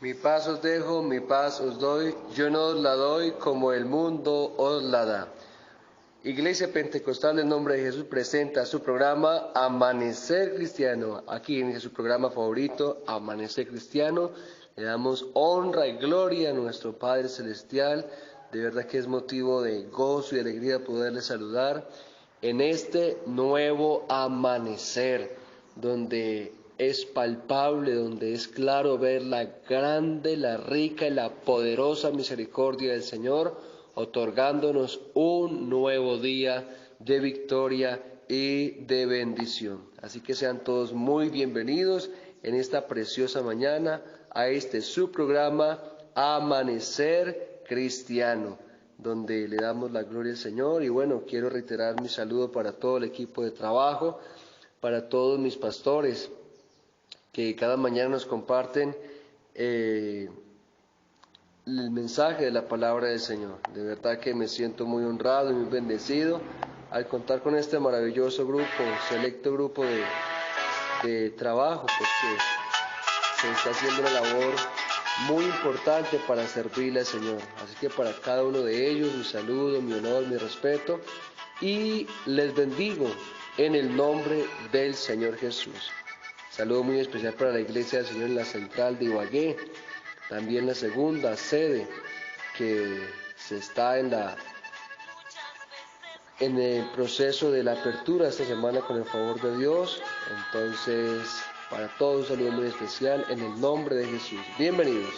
Mi paz os dejo, mi paz os doy, yo no os la doy como el mundo os la da. Iglesia Pentecostal del Nombre de Jesús presenta su programa Amanecer Cristiano. Aquí en su programa favorito, Amanecer Cristiano, le damos honra y gloria a nuestro Padre Celestial. De verdad que es motivo de gozo y alegría poderle saludar en este nuevo amanecer, donde es palpable, donde es claro ver la grande, la rica y la poderosa misericordia del Señor, otorgándonos un nuevo día de victoria y de bendición. Así que sean todos muy bienvenidos en esta preciosa mañana a este su programa Amanecer Cristiano, donde le damos la gloria al Señor. Y bueno, quiero reiterar mi saludo para todo el equipo de trabajo, para todos mis pastores que cada mañana nos comparten el mensaje de la palabra del Señor. De verdad que me siento muy honrado y muy bendecido al contar con este maravilloso grupo, selecto grupo de trabajo, porque se está haciendo una labor muy importante para servirle al Señor. Así que para cada uno de ellos mi saludo, mi honor, mi respeto, y les bendigo en el nombre del Señor Jesús. Saludo muy especial para la Iglesia del Señor en la central de Ibagué, también la segunda sede que se está en el proceso de la apertura esta semana con el favor de Dios. Entonces, para todos un saludo muy especial en el nombre de Jesús. Bienvenidos.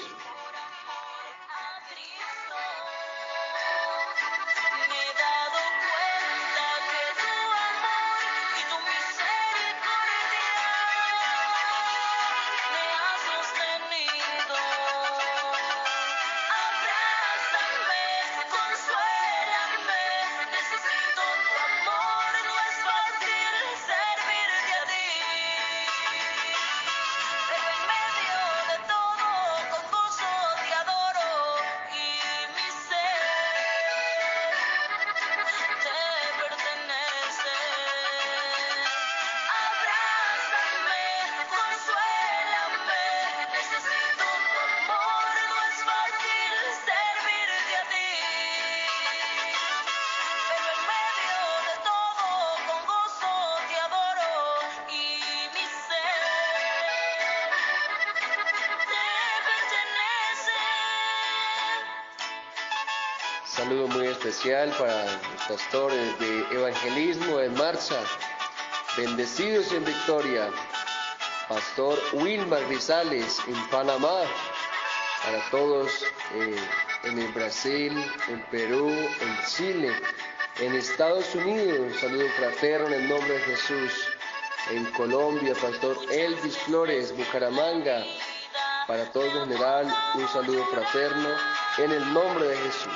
Saludo muy especial para los pastores de Evangelismo en Marcha, bendecidos en victoria, Pastor Wilmar Grisales en Panamá, para todos en el Brasil, en Perú, en Chile, en Estados Unidos, un saludo fraterno en el nombre de Jesús, en Colombia, Pastor Elvis Flores, Bucaramanga, para todos en general, un saludo fraterno en el nombre de Jesús.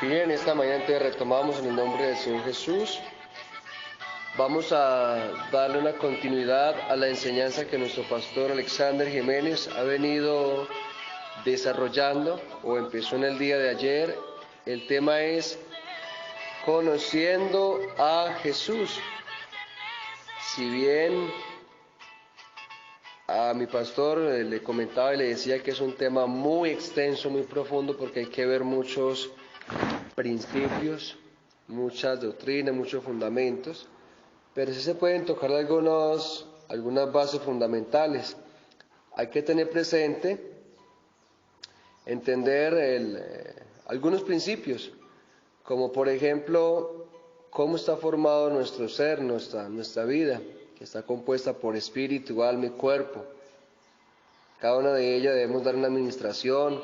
Bien, esta mañana entonces retomamos en el nombre del Señor Jesús. Vamos a darle una continuidad a la enseñanza que nuestro pastor Alexander Jiménez ha venido desarrollando, o empezó en el día de ayer. El tema es Conociendo a Jesús. Si bien a mi pastor le comentaba y le decía que es un tema muy extenso, muy profundo, porque hay que ver muchos principios, muchas doctrinas, muchos fundamentos, pero sí se pueden tocar algunas bases fundamentales. Hay que tener presente, entender algunos principios, como por ejemplo, cómo está formado nuestro ser, nuestra vida, que está compuesta por espíritu, alma y cuerpo. Cada una de ellas debemos dar una administración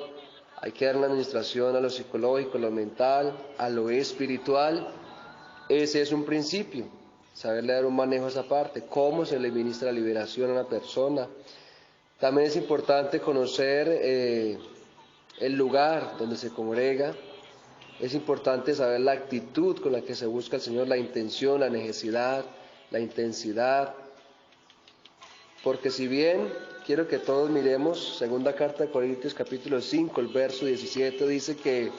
hay que dar la administración a lo psicológico, a lo mental, a lo espiritual. Ese es un principio, saberle dar un manejo a esa parte, cómo se le ministra la liberación a una persona. También es importante conocer el lugar donde se congrega. Es importante saber la actitud con la que se busca al Señor, la intención, la necesidad, la intensidad. Porque si bien quiero que todos miremos, segunda carta de Corintios capítulo 5, el verso 17, dice que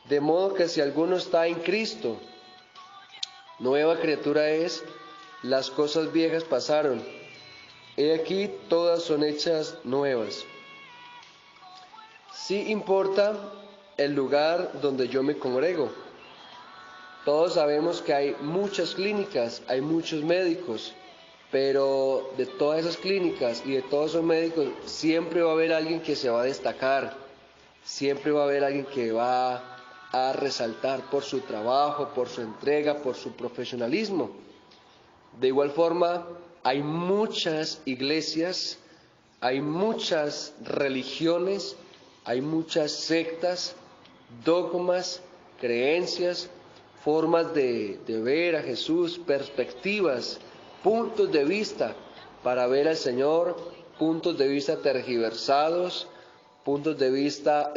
de modo que si alguno está en Cristo, nueva criatura es, las cosas viejas pasaron, he aquí todas son hechas nuevas. Sí importa el lugar donde yo me congrego. Todos sabemos que hay muchas clínicas, hay muchos médicos, pero de todas esas clínicas y de todos esos médicos siempre va a haber alguien que se va a destacar, siempre va a haber alguien que va a resaltar por su trabajo, por su entrega, por su profesionalismo. De igual forma, hay muchas iglesias, hay muchas religiones, hay muchas sectas, dogmas, creencias, formas de ver a Jesús, perspectivas, puntos de vista para ver al Señor, puntos de vista tergiversados, puntos de vista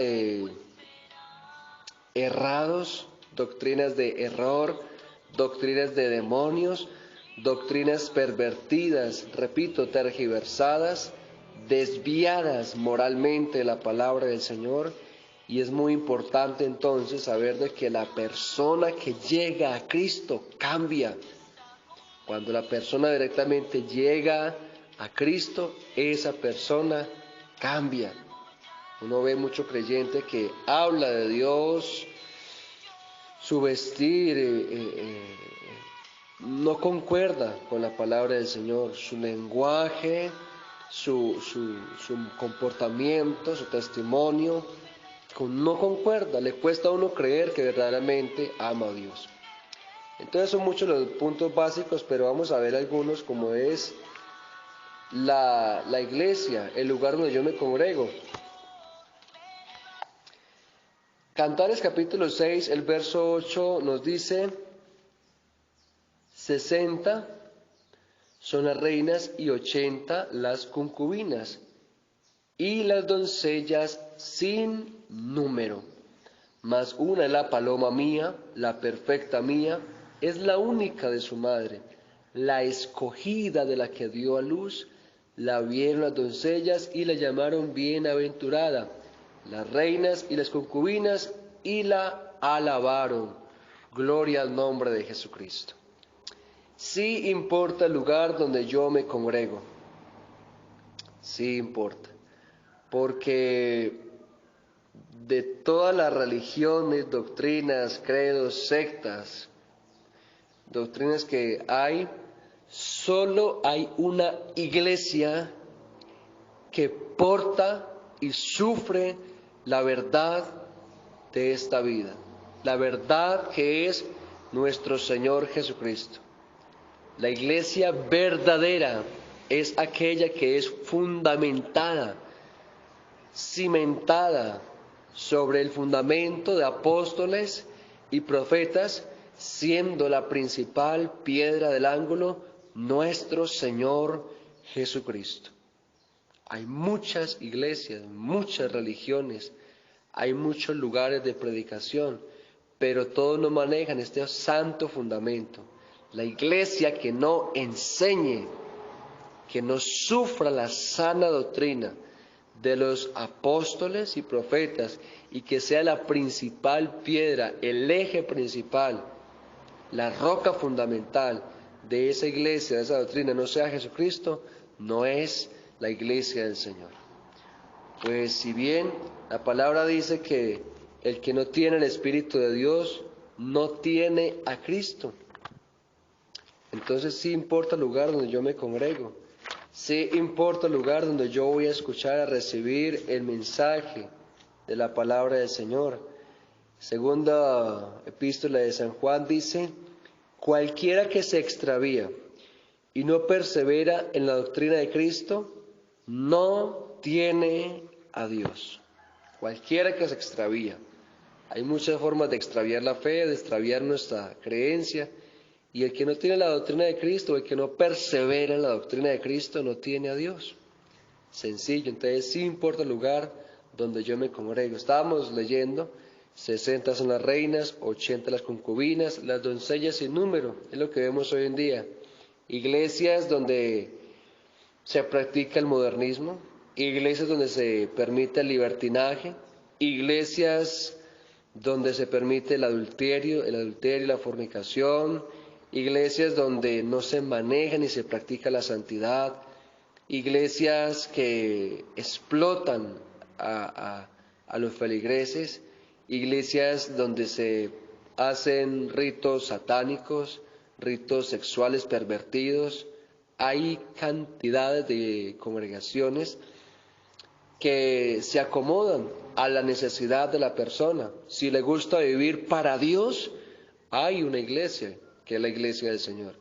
errados, doctrinas de error, doctrinas de demonios, doctrinas pervertidas, repito, tergiversadas, desviadas moralmente de la palabra del Señor. Y es muy importante entonces saber de que la persona que llega a Cristo cambia. Cuando la persona directamente llega a Cristo, esa persona cambia. Uno ve mucho creyente que habla de Dios, su vestir no concuerda con la palabra del Señor, su lenguaje, su comportamiento, su testimonio, no concuerda, le cuesta a uno creer que verdaderamente ama a Dios. Entonces son muchos los puntos básicos, pero vamos a ver algunos, como es la iglesia, el lugar donde yo me congrego. Cantares capítulo 6, el verso 8 nos dice: 60 son las reinas y 80 las concubinas, y las doncellas sin número. Mas una es la paloma mía, la perfecta mía, es la única de su madre, la escogida de la que dio a luz. La vieron las doncellas y la llamaron bienaventurada, las reinas y las concubinas, y la alabaron. Gloria al nombre de Jesucristo. Sí importa el lugar donde yo me congrego, sí importa, porque de todas las religiones, doctrinas, credos, sectas, doctrinas que hay, solo hay una iglesia que porta y sufre la verdad de esta vida, la verdad que es nuestro Señor Jesucristo. La iglesia verdadera es aquella que es fundamentada, cimentada sobre el fundamento de apóstoles y profetas, siendo la principal piedra del ángulo nuestro Señor Jesucristo. Hay muchas iglesias, muchas religiones, hay muchos lugares de predicación, pero todos no manejan este santo fundamento. La iglesia que no enseñe, que no sufra la sana doctrina de los apóstoles y profetas, y que sea la principal piedra, el eje principal, la roca fundamental de esa iglesia, de esa doctrina, no sea Jesucristo, no es la iglesia del Señor. Pues si bien la palabra dice que el que no tiene el Espíritu de Dios no tiene a Cristo, entonces sí importa el lugar donde yo me congrego, sí importa el lugar donde yo voy a escuchar, a recibir el mensaje de la palabra del Señor. Segunda epístola de San Juan dice: cualquiera que se extravía y no persevera en la doctrina de Cristo, no tiene a Dios. cualquiera que se extravía. Hay muchas formas de extraviar la fe, de extraviar nuestra creencia, y el que no tiene la doctrina de Cristo, el que no persevera en la doctrina de Cristo, no tiene a Dios. Sencillo. Entonces sí importa el lugar donde yo me congrego. Estábamos leyendo, 60 son las reinas, 80 las concubinas, las doncellas sin número, es lo que vemos hoy en día. Iglesias donde se practica el modernismo, iglesias donde se permite el libertinaje, iglesias donde se permite el adulterio y la fornicación, iglesias donde no se maneja ni se practica la santidad, iglesias que explotan a los feligreses, iglesias donde se hacen ritos satánicos, ritos sexuales pervertidos. Hay cantidades de congregaciones que se acomodan a la necesidad de la persona. Si le gusta vivir para Dios, hay una iglesia, que es la iglesia del Señor.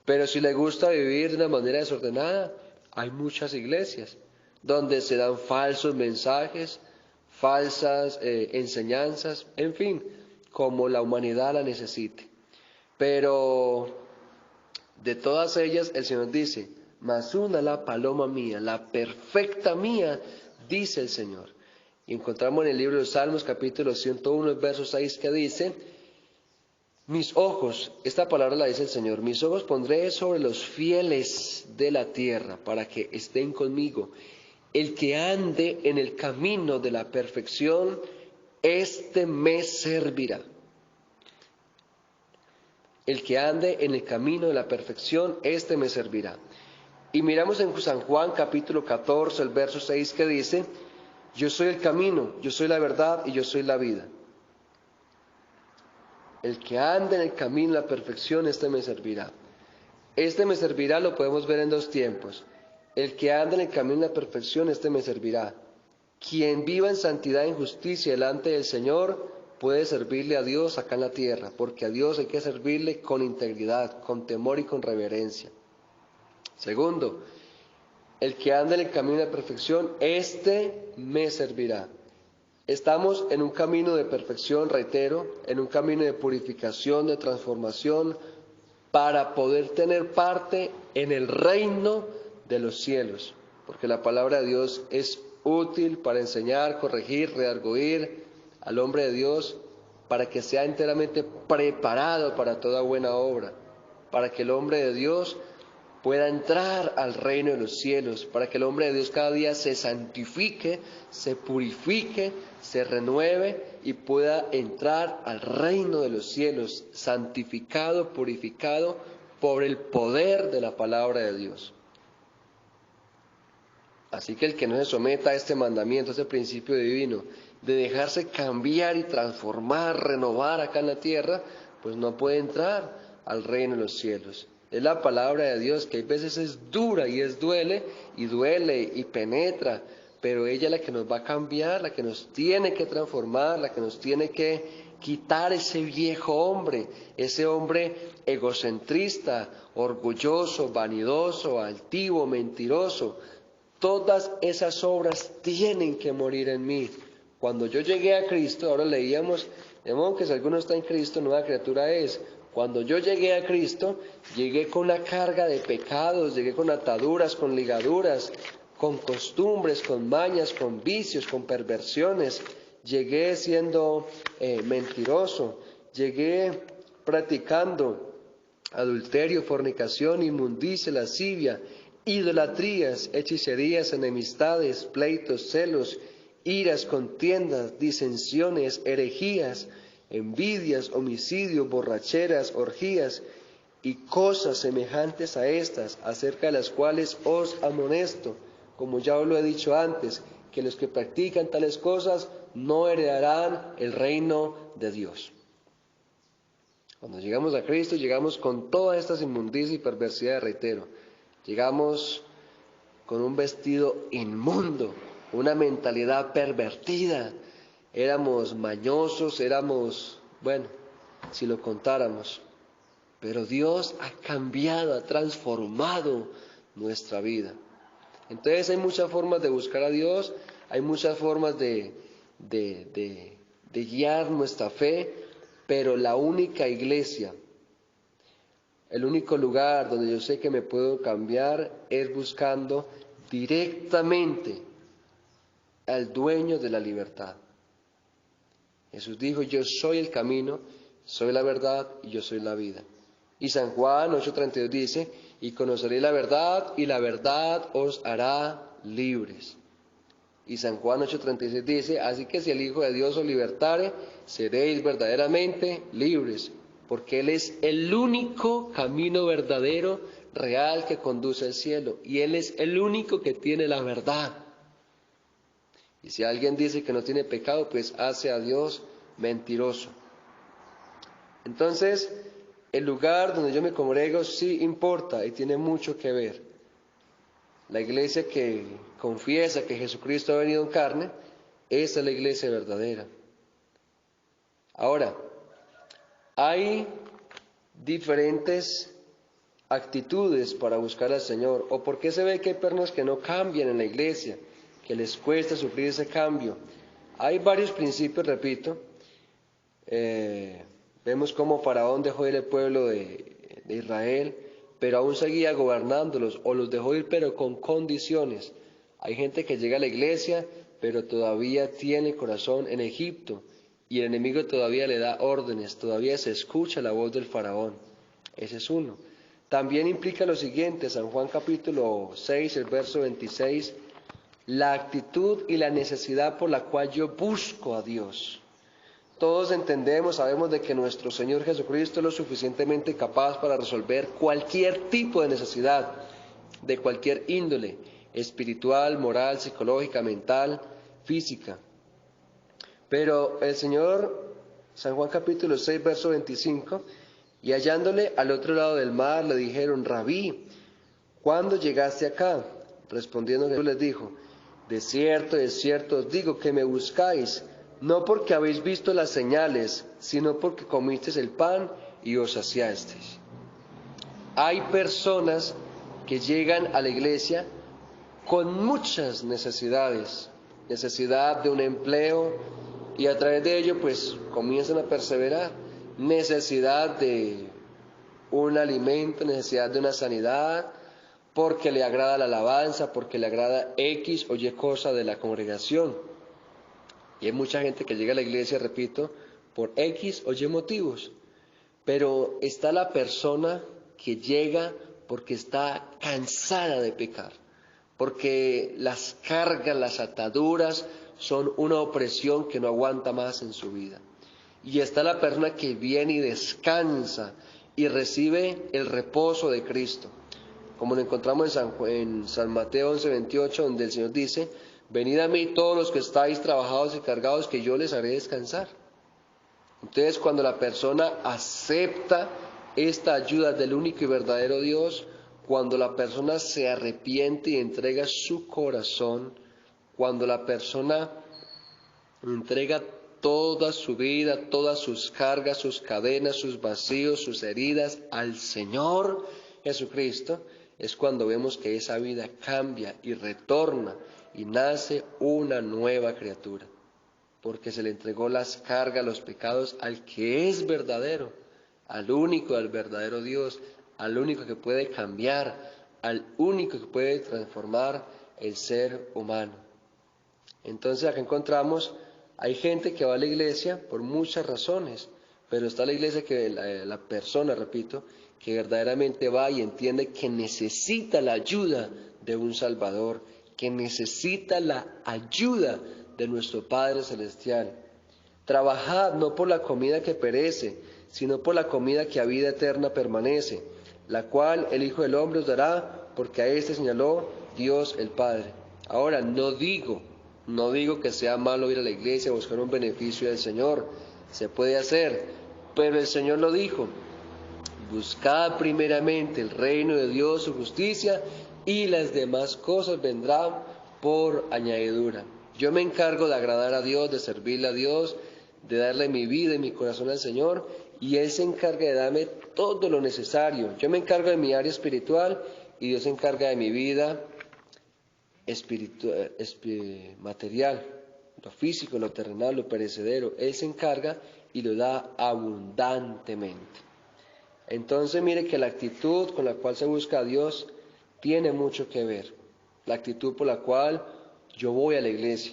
Pero si le gusta vivir de una manera desordenada, hay muchas iglesias donde se dan falsos mensajes, falsas enseñanzas, en fin, como la humanidad la necesite. Pero de todas ellas el Señor dice, mas una la paloma mía, la perfecta mía, dice el Señor. Y encontramos en el libro de los Salmos, capítulo 101, verso 6, que dice, mis ojos, esta palabra la dice el Señor, mis ojos pondré sobre los fieles de la tierra, para que estén conmigo. El que ande en el camino de la perfección, éste me servirá. El que ande en el camino de la perfección, éste me servirá. Y miramos en San Juan capítulo 14, el verso 6, que dice, yo soy el camino, yo soy la verdad y yo soy la vida. El que ande en el camino de la perfección, éste me servirá. Este me servirá lo podemos ver en dos tiempos. El que ande en el camino de la perfección, éste me servirá. Quien viva en santidad y en justicia delante del Señor, puede servirle a Dios acá en la tierra, porque a Dios hay que servirle con integridad, con temor y con reverencia. Segundo, el que anda en el camino de perfección, éste me servirá. Estamos en un camino de perfección, reitero, en un camino de purificación, de transformación, para poder tener parte en el reino de los cielos, porque la palabra de Dios es útil para enseñar, corregir, redarguir al hombre de Dios, para que sea enteramente preparado para toda buena obra, para que el hombre de Dios pueda entrar al reino de los cielos, para que el hombre de Dios cada día se santifique, se purifique, se renueve y pueda entrar al reino de los cielos, santificado, purificado por el poder de la palabra de Dios. Así que el que no se someta a este mandamiento, a este principio divino, de dejarse cambiar y transformar, renovar acá en la tierra, pues no puede entrar al reino de los cielos. Es la palabra de Dios que a veces es dura y duele y penetra, pero ella es la que nos va a cambiar, la que nos tiene que transformar, la que nos tiene que quitar ese viejo hombre, ese hombre egocentrista, orgulloso, vanidoso, altivo, mentiroso. Todas esas obras tienen que morir en mí. Cuando yo llegué a Cristo, ahora leíamos, de modo que si alguno está en Cristo, nueva criatura es. Cuando yo llegué a Cristo, llegué con una carga de pecados, llegué con ataduras, con ligaduras, con costumbres, con mañas, con vicios, con perversiones. Llegué siendo mentiroso, llegué practicando adulterio, fornicación, inmundicia, lascivia, idolatrías, hechicerías, enemistades, pleitos, celos, iras, contiendas, disensiones, herejías, envidias, homicidios, borracheras, orgías y cosas semejantes a estas, acerca de las cuales os amonesto, como ya os lo he dicho antes, que los que practican tales cosas no heredarán el reino de Dios. Cuando llegamos a Cristo, llegamos con todas estas inmundicias y perversidades, reitero. Llegamos con un vestido inmundo, una mentalidad pervertida. Éramos mañosos, bueno, si lo contáramos. Pero Dios ha cambiado, ha transformado nuestra vida. Entonces hay muchas formas de buscar a Dios, hay muchas formas de de guiar nuestra fe, pero la única iglesia, el único lugar donde yo sé que me puedo cambiar es buscando directamente al dueño de la libertad. Jesús dijo: yo soy el camino, soy la verdad y yo soy la vida. Y San Juan 8:32 dice: y conoceréis la verdad, y la verdad os hará libres. Y San Juan 8:36 dice: así que si el Hijo de Dios os libertare, seréis verdaderamente libres, porque Él es el único camino verdadero, real, que conduce al cielo, y Él es el único que tiene la verdad. Y si alguien dice que no tiene pecado, pues hace a Dios mentiroso. Entonces, el lugar donde yo me congrego sí importa y tiene mucho que ver. La iglesia que confiesa que Jesucristo ha venido en carne, esa es la iglesia verdadera. Ahora, hay diferentes actitudes para buscar al Señor. ¿O por qué se ve que hay personas que no cambian en la iglesia, que les cuesta sufrir ese cambio? Hay varios principios, repito. Vemos cómo Faraón dejó ir el pueblo de Israel, pero aún seguía gobernándolos, o los dejó ir pero con condiciones. Hay gente que llega a la iglesia, pero todavía tiene corazón en Egipto, y el enemigo todavía le da órdenes, todavía se escucha la voz del Faraón. Ese es uno. También implica lo siguiente, San Juan capítulo 6, el verso 26, la actitud y la necesidad por la cual yo busco a Dios. Todos entendemos, sabemos de que nuestro Señor Jesucristo es lo suficientemente capaz para resolver cualquier tipo de necesidad, de cualquier índole, espiritual, moral, psicológica, mental, física. Pero el Señor, San Juan capítulo 6, verso 25, y hallándole al otro lado del mar, le dijeron: Rabí, ¿cuándo llegaste acá? Respondiendo Jesús les dijo: de cierto os digo que me buscáis, no porque habéis visto las señales, sino porque comisteis el pan y os saciasteis. Hay personas que llegan a la iglesia con muchas necesidades, necesidad de un empleo, y a través de ello pues comienzan a perseverar, necesidad de un alimento, necesidad de una sanidad, porque le agrada la alabanza, porque le agrada X o Y cosa de la congregación. Y hay mucha gente que llega a la iglesia, repito, por X o Y motivos. Pero está la persona que llega porque está cansada de pecar, porque las cargas, las ataduras son una opresión que no aguanta más en su vida. Y está la persona que viene y descansa y recibe el reposo de Cristo, como lo encontramos en San Mateo 11:28, donde el Señor dice: venid a mí todos los que estáis trabajados y cargados, que yo les haré descansar. Entonces, cuando la persona acepta esta ayuda del único y verdadero Dios, cuando la persona se arrepiente y entrega su corazón, cuando la persona entrega toda su vida, todas sus cargas, sus cadenas, sus vacíos, sus heridas al Señor Jesucristo, es cuando vemos que esa vida cambia y retorna y nace una nueva criatura, porque se le entregó las cargas, los pecados al que es verdadero, al único, al verdadero Dios, al único que puede cambiar, al único que puede transformar el ser humano. Entonces acá encontramos, hay gente que va a la iglesia por muchas razones, pero está la iglesia que la persona, repito, que verdaderamente va y entiende que necesita la ayuda de un Salvador, que necesita la ayuda de nuestro Padre Celestial. Trabajad no por la comida que perece, sino por la comida que a vida eterna permanece, la cual el Hijo del Hombre os dará, porque a éste señaló Dios el Padre. Ahora, no digo que sea malo ir a la iglesia a buscar un beneficio del Señor, se puede hacer, pero el Señor lo dijo: buscad primeramente el reino de Dios, su justicia, y las demás cosas vendrán por añadidura. Yo me encargo de agradar a Dios, de servirle a Dios, de darle mi vida y mi corazón al Señor, y Él se encarga de darme todo lo necesario. Yo me encargo de mi área espiritual y Dios se encarga de mi vida material. lo físico, lo terrenal, lo perecedero. Él se encarga y lo da abundantemente. Entonces mire que la actitud con la cual se busca a Dios tiene mucho que ver. La actitud por la cual yo voy a la iglesia.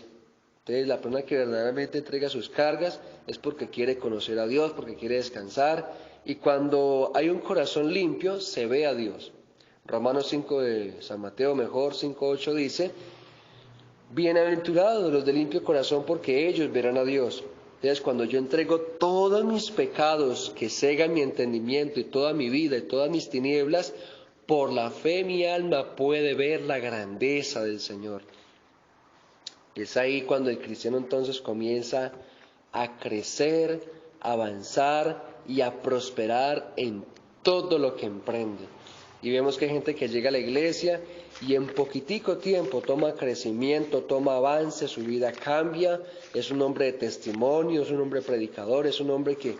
Entonces la persona que verdaderamente entrega sus cargas es porque quiere conocer a Dios, porque quiere descansar. Y cuando hay un corazón limpio, se ve a Dios. Romanos 5 de San Mateo, mejor 5:8 dice: bienaventurados los de limpio corazón, porque ellos verán a Dios. Entonces, cuando yo entrego todos mis pecados que cegan mi entendimiento y toda mi vida y todas mis tinieblas, por la fe mi alma puede ver la grandeza del Señor. Es ahí cuando el cristiano entonces comienza a crecer, a avanzar y a prosperar en todo lo que emprende. Y vemos que hay gente que llega a la iglesia y en poquitico tiempo toma crecimiento, toma avance, su vida cambia, es un hombre de testimonio, es un hombre predicador, es un hombre que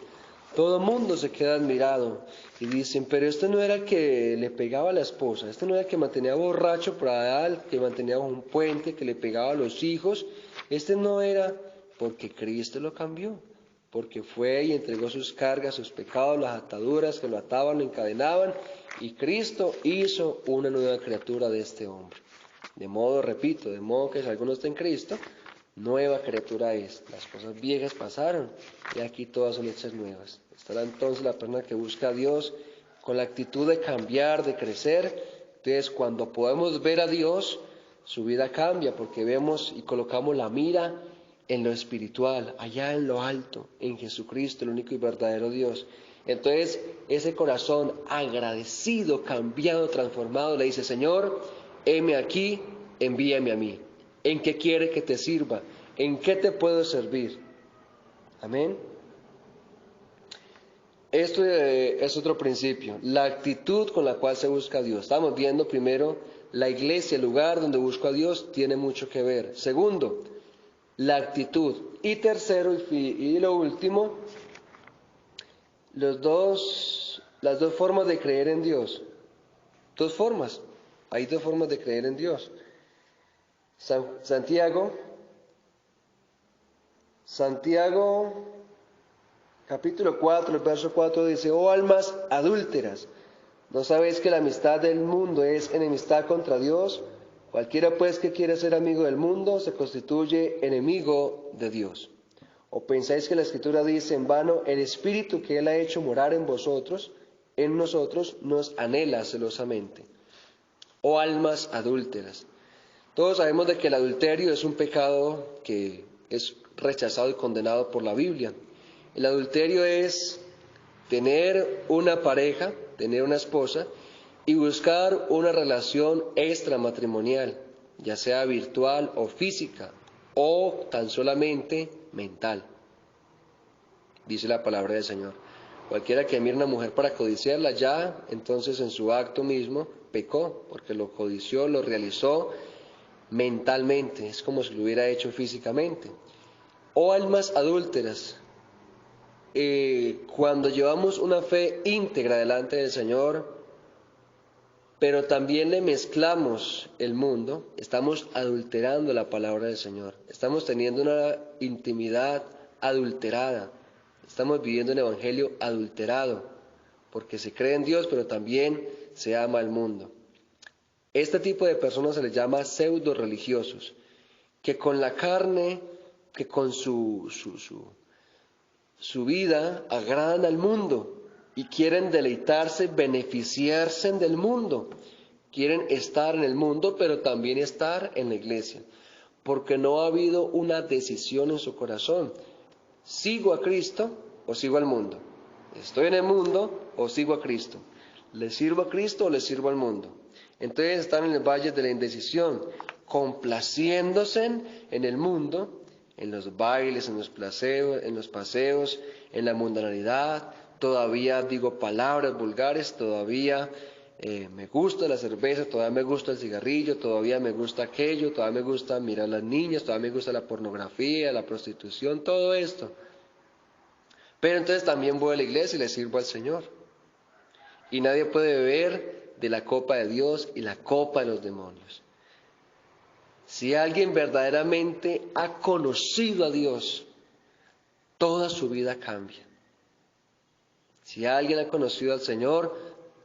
todo el mundo se queda admirado y dicen: pero este no era el que le pegaba a la esposa, este no era el que mantenía borracho por allá, el que mantenía bajo un puente, que le pegaba a los hijos, este no era, porque Cristo lo cambió, porque fue y entregó sus cargas, sus pecados, las ataduras que lo ataban, lo encadenaban, y Cristo hizo una nueva criatura de este hombre. De modo, repito, de modo que si alguno está en Cristo, nueva criatura es. Las cosas viejas pasaron y aquí todas son hechas nuevas. Estará entonces la persona que busca a Dios con la actitud de cambiar, de crecer. Entonces, cuando podemos ver a Dios, su vida cambia porque vemos y colocamos la mira en lo espiritual, allá en lo alto, en Jesucristo, el único y verdadero Dios. Entonces, ese corazón agradecido, cambiado, transformado, le dice: Señor, heme aquí, envíame a mí. ¿En qué quiere que te sirva? ¿En qué te puedo servir? Amén. Esto es otro principio, la actitud con la cual se busca a Dios. Estamos viendo primero, la iglesia, el lugar donde busco a Dios, tiene mucho que ver. Segundo, la actitud. Y tercero y lo último, las dos formas de creer en Dios. Dos formas. Hay dos formas de creer en Dios. Santiago, capítulo 4, el verso 4 dice: oh almas adúlteras, ¿no sabéis que la amistad del mundo es enemistad contra Dios? Cualquiera pues que quiere ser amigo del mundo se constituye enemigo de Dios. ¿O pensáis que la Escritura dice en vano: el Espíritu que Él ha hecho morar en vosotros, en nosotros, nos anhela celosamente? Oh almas adúlteras. Todos sabemos de que el adulterio es un pecado que es rechazado y condenado por la Biblia. El adulterio es tener una pareja, tener una esposa y buscar una relación extramatrimonial, ya sea virtual o física, o tan solamente mental. Dice la palabra del Señor: cualquiera que mire a una mujer para codiciarla, ya entonces en su acto mismo pecó, porque lo codició, lo realizó mentalmente, es como si lo hubiera hecho físicamente. Oh almas adúlteras, cuando llevamos una fe íntegra delante del Señor, pero también le mezclamos el mundo, estamos adulterando la palabra del Señor, estamos teniendo una intimidad adulterada, estamos viviendo un evangelio adulterado, porque se cree en Dios, pero también se ama al mundo. Este tipo de personas se les llama pseudo religiosos, que con la carne, que con su vida agradan al mundo y quieren deleitarse, beneficiarse del mundo. Quieren estar en el mundo, pero también estar en la iglesia, porque no ha habido una decisión en su corazón. ¿Sigo a Cristo o sigo al mundo? ¿Estoy en el mundo o sigo a Cristo? ¿Le sirvo a Cristo o le sirvo al mundo? Entonces están en el valle de la indecisión, complaciéndose en el mundo, en los bailes, en los paseos, en la mundanalidad. Todavía digo palabras vulgares, todavía me gusta la cerveza, todavía me gusta el cigarrillo, todavía me gusta aquello, todavía me gusta mirar a las niñas, todavía me gusta la pornografía, la prostitución, todo esto. Pero entonces también voy a la iglesia y le sirvo al Señor. Y nadie puede beber de la copa de Dios y la copa de los demonios. Si alguien verdaderamente ha conocido a Dios, toda su vida cambia. Si alguien ha conocido al Señor,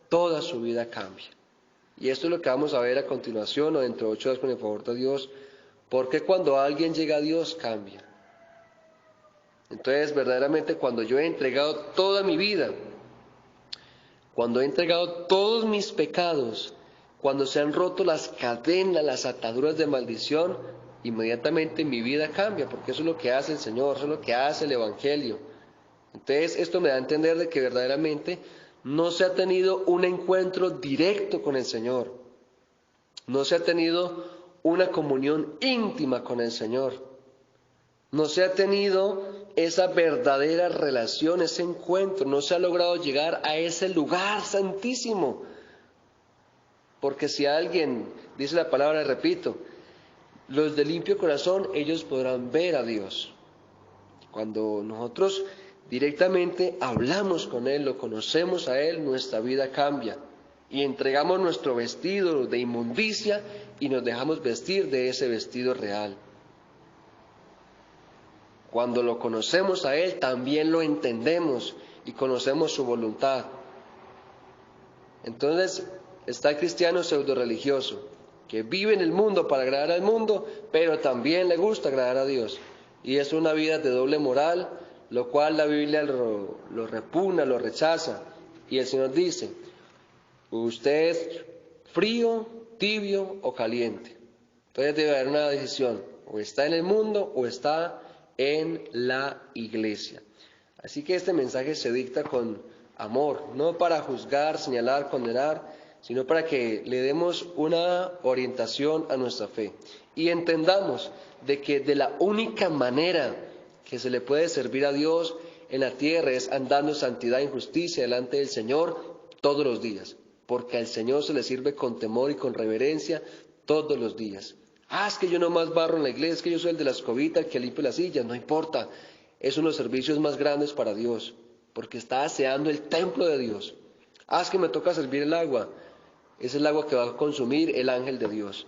toda su vida cambia. Y esto es lo que vamos a ver a continuación o dentro de 8 horas con el favor de Dios. Porque cuando alguien llega a Dios, cambia. Entonces, verdaderamente, cuando yo he entregado toda mi vida, cuando he entregado todos mis pecados, cuando se han roto las cadenas, las ataduras de maldición, inmediatamente mi vida cambia, porque eso es lo que hace el Señor, eso es lo que hace el Evangelio. Entonces, esto me da a entender de que verdaderamente no se ha tenido un encuentro directo con el Señor, no se ha tenido una comunión íntima con el Señor, no se ha tenido esa verdadera relación, ese encuentro, no se ha logrado llegar a ese lugar santísimo. Porque si alguien, dice la palabra, repito, los de limpio corazón, ellos podrán ver a Dios. Cuando nosotros directamente hablamos con Él, lo conocemos a Él, nuestra vida cambia. Y entregamos nuestro vestido de inmundicia y nos dejamos vestir de ese vestido real. Cuando lo conocemos a Él, también lo entendemos y conocemos su voluntad. Entonces, está el cristiano pseudo religioso, que vive en el mundo para agradar al mundo, pero también le gusta agradar a Dios. Y es una vida de doble moral, lo cual la Biblia lo repugna, lo rechaza. Y el Señor dice, usted es frío, tibio o caliente. Entonces debe haber una decisión, o está en el mundo o está en la iglesia. Así que este mensaje se dicta con amor, no para juzgar, señalar, condenar, sino para que le demos una orientación a nuestra fe y entendamos de que de la única manera que se le puede servir a Dios en la tierra es andando en santidad y justicia delante del Señor todos los días, porque al Señor se le sirve con temor y con reverencia todos los días. Es que yo nomás barro en la iglesia, es que yo soy el de la escobita, el que limpia las sillas, no importa. Es uno de los servicios más grandes para Dios, porque está aseando el templo de Dios. Es que me toca servir el agua, es el agua que va a consumir el ángel de Dios.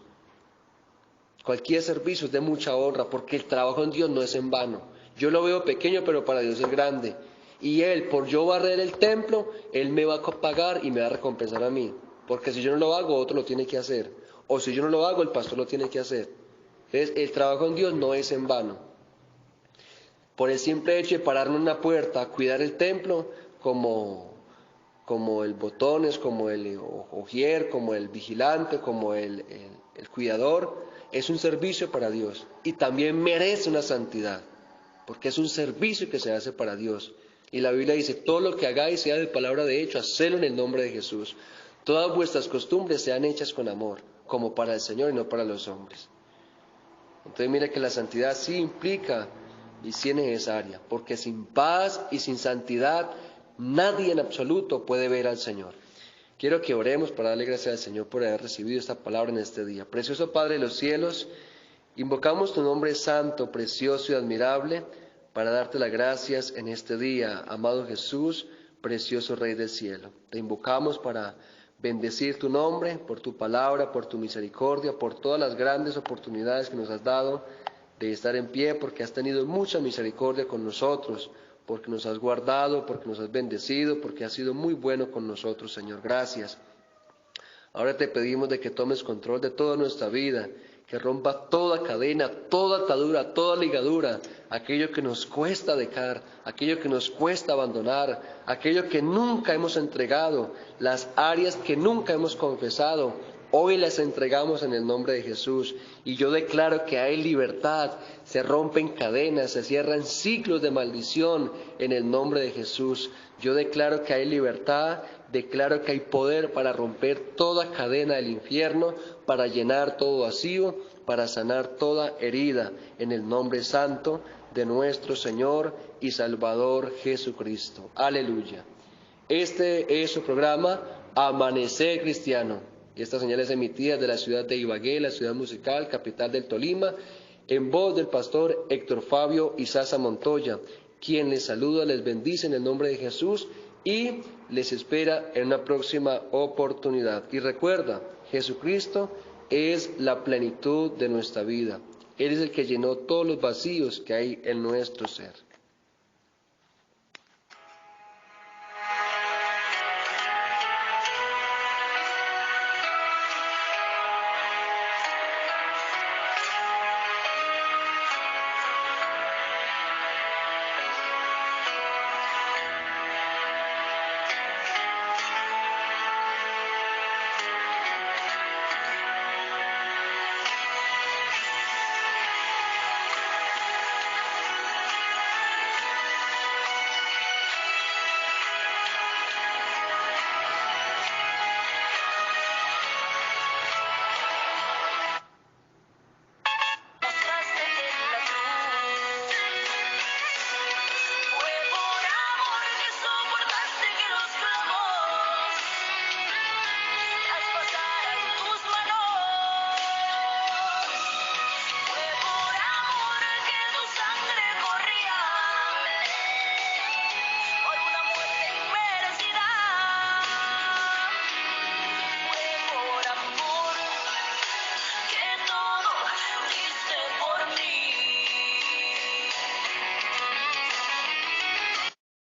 Cualquier servicio es de mucha honra, porque el trabajo en Dios no es en vano. Yo lo veo pequeño, pero para Dios es grande. Y Él, por yo barrer el templo, Él me va a pagar y me va a recompensar a mí. Porque si yo no lo hago, otro lo tiene que hacer. O si yo no lo hago, el pastor lo tiene que hacer. Entonces, el trabajo en Dios no es en vano. Por el simple hecho de pararme en una puerta a cuidar el templo, como el botones, como el ojier, como el vigilante, como el cuidador, es un servicio para Dios. Y también merece una santidad, porque es un servicio que se hace para Dios. Y la Biblia dice, todo lo que hagáis sea de palabra de hecho, hacedlo en el nombre de Jesús. Todas vuestras costumbres sean hechas con amor, como para el Señor y no para los hombres. Entonces mira que la santidad sí implica y sí es necesaria, porque sin paz y sin santidad nadie en absoluto puede ver al Señor. Quiero que oremos para darle gracias al Señor por haber recibido esta palabra en este día. Precioso Padre de los cielos, invocamos tu nombre santo, precioso y admirable, para darte las gracias en este día, amado Jesús, precioso Rey del cielo. Te invocamos para bendecir tu nombre, por tu palabra, por tu misericordia, por todas las grandes oportunidades que nos has dado de estar en pie, porque has tenido mucha misericordia con nosotros, porque nos has guardado, porque nos has bendecido, porque has sido muy bueno con nosotros, Señor. Gracias. Ahora te pedimos de que tomes control de toda nuestra vida, que rompa toda cadena, toda atadura, toda ligadura, aquello que nos cuesta dejar, aquello que nos cuesta abandonar, aquello que nunca hemos entregado, las áreas que nunca hemos confesado. Hoy las entregamos en el nombre de Jesús y yo declaro que hay libertad, se rompen cadenas, se cierran ciclos de maldición en el nombre de Jesús. Yo declaro que hay libertad, declaro que hay poder para romper toda cadena del infierno, para llenar todo vacío, para sanar toda herida en el nombre santo de nuestro Señor y Salvador Jesucristo. Aleluya. Este es su programa Amanecer Cristiano. Y esta señal es emitida de la ciudad de Ibagué, la ciudad musical, capital del Tolima, en voz del pastor Héctor Fabio Izaza Montoya, quien les saluda, les bendice en el nombre de Jesús y les espera en una próxima oportunidad. Y recuerda, Jesucristo es la plenitud de nuestra vida. Él es el que llenó todos los vacíos que hay en nuestro ser.